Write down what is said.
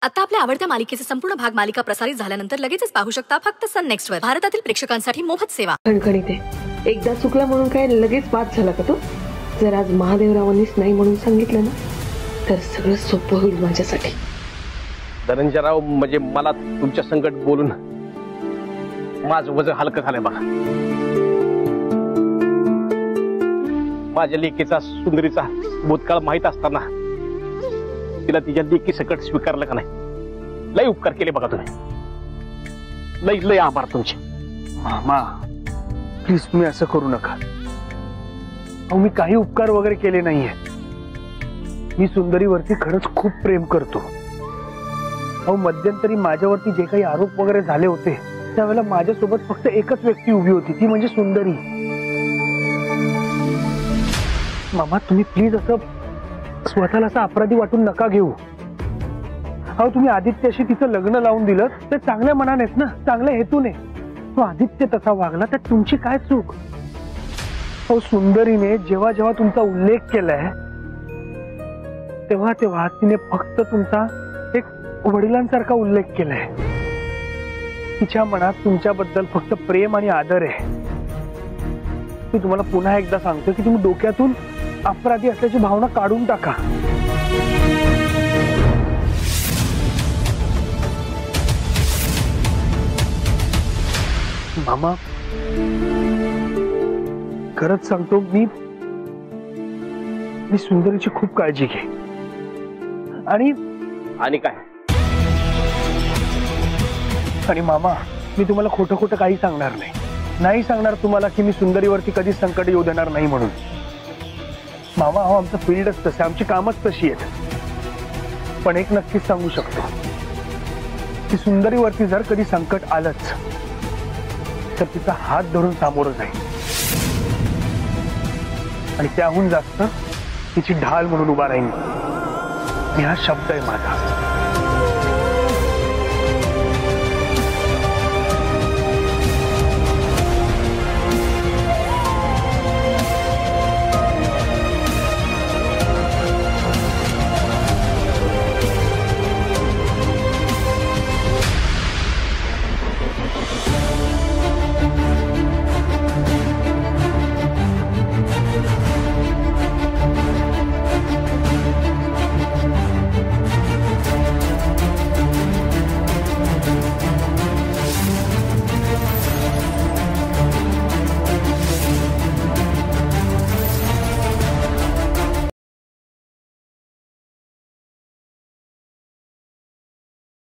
आता आपल्या आवडत्या मालिकेचे संपूर्ण भाग मालिका प्रसारित झाल्यानंतर लगेचच पाहू शकता फक्त सन नेक्स्ट वर। भारतातील प्रेक्षकांसाठी मोफत सेवा। खणखणीत आहे, एकदा चुकला म्हणून काय लगेच बाद झाला का तो? जर आज महादेवरावांनीच नाही म्हणून सांगितलं ना तर सगळं सोपं होईल माझ्यासाठी। धनंजयराव, म्हणजे मला तुमच्या संकट बोलून माझं वजन हलकं झालंय बघा। माझ्या लेकीचा सुंदरीचा भूतकाळ माहित असताना तिला तिच्या लेकी सकट स्वीकारलं का नाही? लय उपकार केले बघा तुम्ही, लय लय आभार तुमचे। मामा प्लीज तुम्ही असं करू नका। अहो मी काही उपकार वगैरे केले नाहीये। मी सुंदरीवरती खरंच खूप प्रेम करतो। अहो मध्यंतरी माझ्यावरती जे काही आरोप वगैरे झाले होते त्यावेळेला माझ्यासोबत फक्त एकच व्यक्ती उभी होती, ती म्हणजे सुंदरी। मामा तुम्ही प्लीज असं स्वतःला असं अपराधी वाटून नका घेऊ। अहो तुम्ही आदित्याशी तिचं लग्न लावून दिलं ते चांगल्या मनानेच ना, चांगल्या हेतूने। तो आदित्य तसा वागला त्यात तुमची काय चूक? अहो सुंदरीने जेव्हा जेव्हा तुमचा उल्लेख केलाय तेव्हा तेव्हा तिने फक्त तुमचा एक वडिलांसारखा उल्लेख केलाय। तिच्या मनात तुमच्याबद्दल फक्त प्रेम आणि आदर आहे। मी तुम्हाला पुन्हा एकदा सांगतो की तुम्ही डोक्यातून अपराधी असल्याची भावना काढून टाका। मामा खरंच सांगतो, मी सुंदरीची खूप काळजी घे। आणि काय? आणि मामा मी तुम्हाला खोटं खोटं काही सांगणार नाही सांगणार तुम्हाला की मी सुंदरीवरती कधीच संकट येऊ देणार नाही म्हणून। मामा हो आमचं फील्डच तसं, आमची कामच तशी आहेत। पण एक नक्कीच सांगू शकतो की सुंदरीवरती जर कधी संकट आलंच तर तिचा हात धरून सामोरं जाईल आणि त्याहून जास्त तिची ढाल म्हणून उभा राहील। आणि हा शब्द आहे माझा।